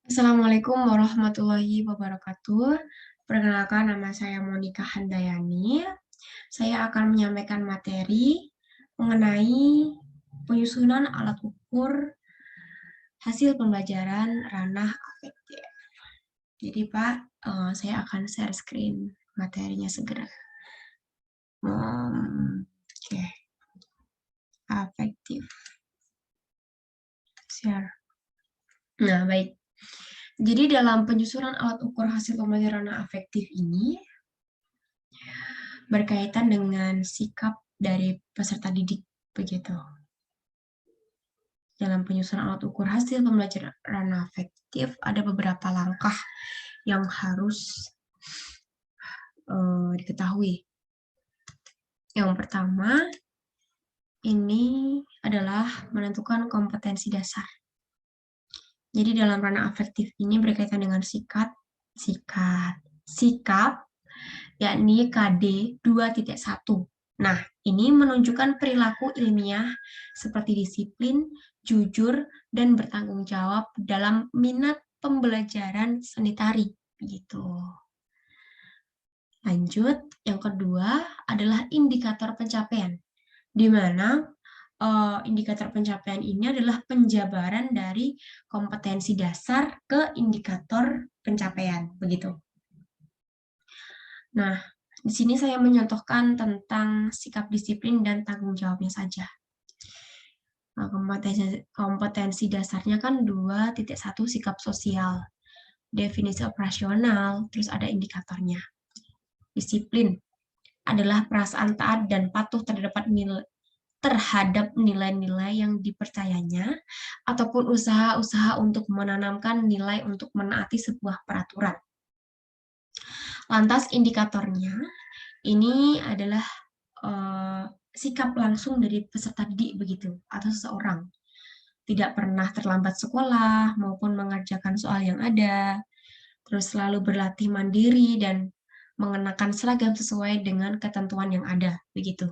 Assalamualaikum warahmatullahi wabarakatuh. Perkenalkan, nama saya Monika Handayani. Saya akan menyampaikan materi mengenai penyusunan alat ukur hasil pembelajaran ranah afektif. Jadi Pak, saya akan share screen materinya segera. Oke, afektif. Share. Nah, baik. Jadi dalam penyusunan alat ukur hasil pembelajaran ranah afektif ini berkaitan dengan sikap dari peserta didik, begitu. Dalam penyusunan alat ukur hasil pembelajaran ranah afektif, ada beberapa langkah yang harus diketahui. Yang pertama, ini adalah menentukan kompetensi dasar. Jadi dalam ranah afektif ini berkaitan dengan sikap, yakni KD 2.1. Nah, ini menunjukkan perilaku ilmiah seperti disiplin, jujur, dan bertanggung jawab dalam minat pembelajaran seni tari. Gitu. Lanjut, yang kedua adalah indikator pencapaian, di mana indikator pencapaian ini adalah penjabaran dari kompetensi dasar ke indikator pencapaian, begitu. Nah, di sini saya menyontohkan tentang sikap disiplin dan tanggung jawabnya saja. Nah, kompetensi dasarnya kan 2.1 sikap sosial, definisi operasional, terus ada indikatornya. Disiplin adalah perasaan taat dan patuh terhadap nilai-nilai yang dipercayanya, ataupun usaha-usaha untuk menanamkan nilai untuk menaati sebuah peraturan. Lantas indikatornya ini adalah sikap langsung dari peserta didik begitu, atau seseorang. Tidak pernah terlambat sekolah maupun mengerjakan soal yang ada, terus selalu berlatih mandiri dan mengenakan seragam sesuai dengan ketentuan yang ada, begitu.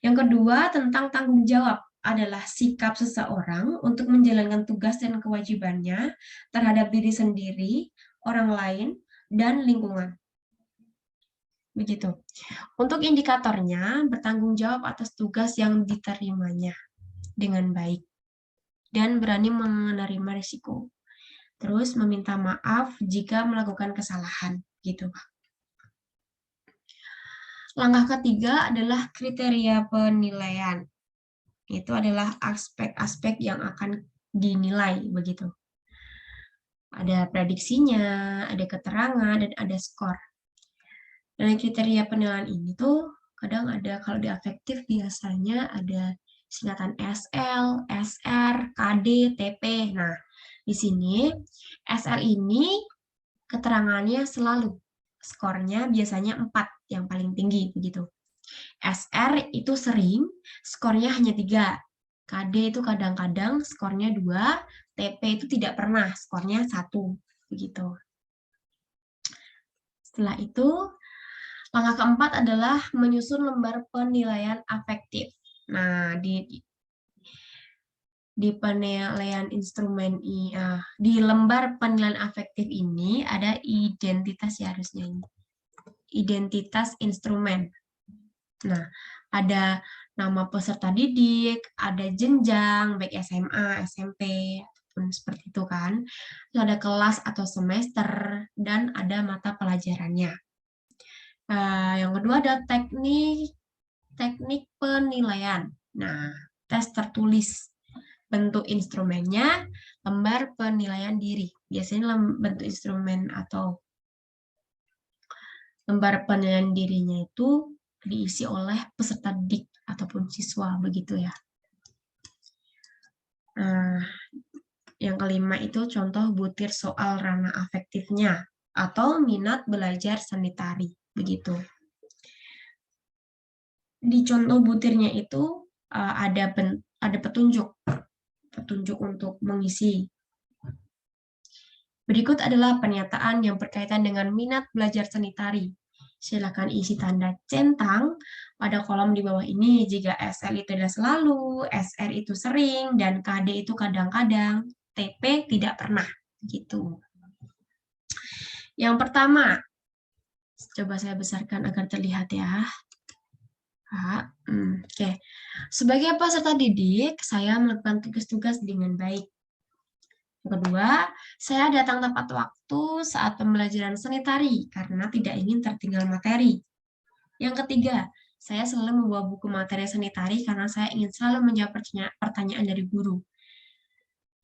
Yang kedua, tentang tanggung jawab adalah sikap seseorang untuk menjalankan tugas dan kewajibannya terhadap diri sendiri, orang lain, dan lingkungan. Begitu. Untuk indikatornya, bertanggung jawab atas tugas yang diterimanya dengan baik dan berani menerima risiko. Terus meminta maaf jika melakukan kesalahan, gitu. Langkah ketiga adalah kriteria penilaian. Itu adalah aspek-aspek yang akan dinilai, begitu. Ada prediksinya, ada keterangan, dan ada skor. Dan kriteria penilaian ini tuh kadang ada, kalau di afektif biasanya ada singkatan SL, SR, KD, TP. Nah, di sini SL ini keterangannya selalu, skornya biasanya 4 yang paling tinggi, begitu. SR itu sering, skornya hanya 3. KD itu kadang-kadang, skornya 2. TP itu tidak pernah, skornya 1. Begitu. Setelah itu, langkah keempat adalah menyusun lembar penilaian afektif. Nah, di penilaian instrumen di lembar penilaian afektif ini ada identitas ya, harusnya ini. Identitas instrumen. Nah, ada nama peserta didik, ada jenjang, baik SMA, SMP, ataupun seperti itu kan. Terus ada kelas atau semester, dan ada mata pelajarannya. Yang kedua ada teknik penilaian. Nah, tes tertulis. Bentuk instrumennya, lembar penilaian diri. Biasanya bentuk instrumen atau lembar penilaian dirinya itu diisi oleh peserta didik ataupun siswa, begitu ya. Nah, yang kelima itu contoh butir soal ranah afektifnya atau minat belajar seni tari, begitu. Di contoh butirnya itu ada petunjuk untuk mengisi. Berikut adalah pernyataan yang berkaitan dengan minat belajar seni tari. Silakan isi tanda centang pada kolom di bawah ini jika SL itu tidak selalu, SR itu sering, dan KD itu kadang-kadang, TP tidak pernah. Gitu. Yang pertama, coba saya besarkan agar terlihat ya. Oke. Sebagai peserta didik, saya melakukan tugas-tugas dengan baik. Yang kedua, saya datang tepat waktu saat pembelajaran seni tari karena tidak ingin tertinggal materi. Yang ketiga, saya selalu membawa buku materi seni tari karena saya ingin selalu menjawab pertanyaan dari guru.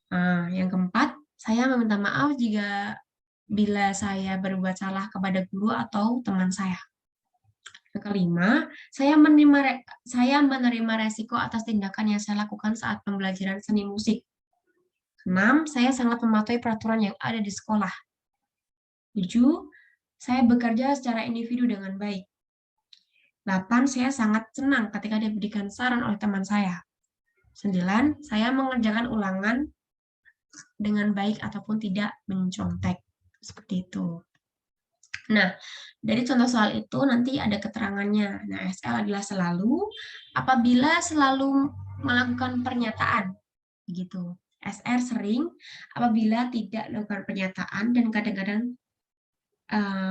Nah, yang keempat, saya meminta maaf jika bila saya berbuat salah kepada guru atau teman saya. Yang kelima, saya menerima resiko atas tindakan yang saya lakukan saat pembelajaran seni musik. Keenam, saya sangat mematuhi peraturan yang ada di sekolah. 7, saya bekerja secara individu dengan baik. 8, saya sangat senang ketika diberikan saran oleh teman saya. 9, saya mengerjakan ulangan dengan baik ataupun tidak mencontek. Seperti itu. Nah, dari contoh soal itu nanti ada keterangannya. Nah, SL adalah selalu apabila selalu melakukan pernyataan. Begitu. SR sering apabila tidak melakukan pernyataan dan kadang-kadang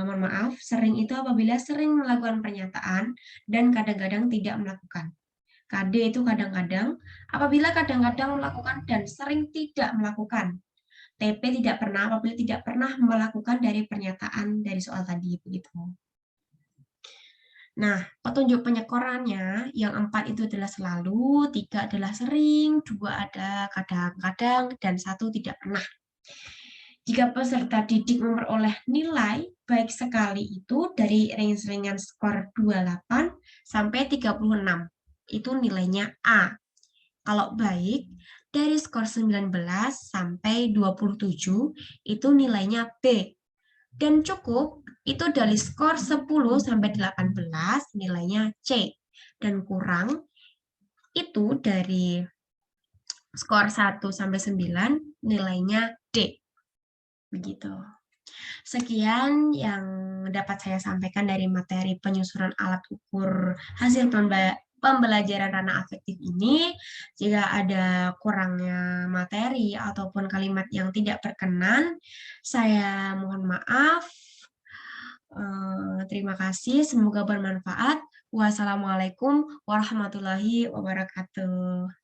mohon maaf, sering itu apabila sering melakukan pernyataan dan kadang-kadang tidak melakukan. KD itu kadang-kadang, apabila kadang-kadang melakukan dan sering tidak melakukan. TP tidak pernah apabila tidak pernah melakukan dari pernyataan dari soal tadi begitu. Nah, petunjuk penyekorannya yang 4 itu adalah selalu, 3 adalah sering, 2 ada kadang-kadang, dan 1 tidak pernah. Jika peserta didik memperoleh nilai baik sekali itu dari range-range skor 28 sampai 36. Itu nilainya A. Kalau baik, dari skor 19 sampai 27, itu nilainya B. Dan cukup, itu dari skor 10 sampai 18, nilainya C. Dan kurang, itu dari skor 1 sampai 9, nilainya D. Begitu. Sekian yang dapat saya sampaikan dari materi penyusunan alat ukur hasil pembelajaran ranah afektif ini. Jika ada kurangnya materi ataupun kalimat yang tidak berkenan, saya mohon maaf. Terima kasih, semoga bermanfaat. Wassalamualaikum warahmatullahi wabarakatuh.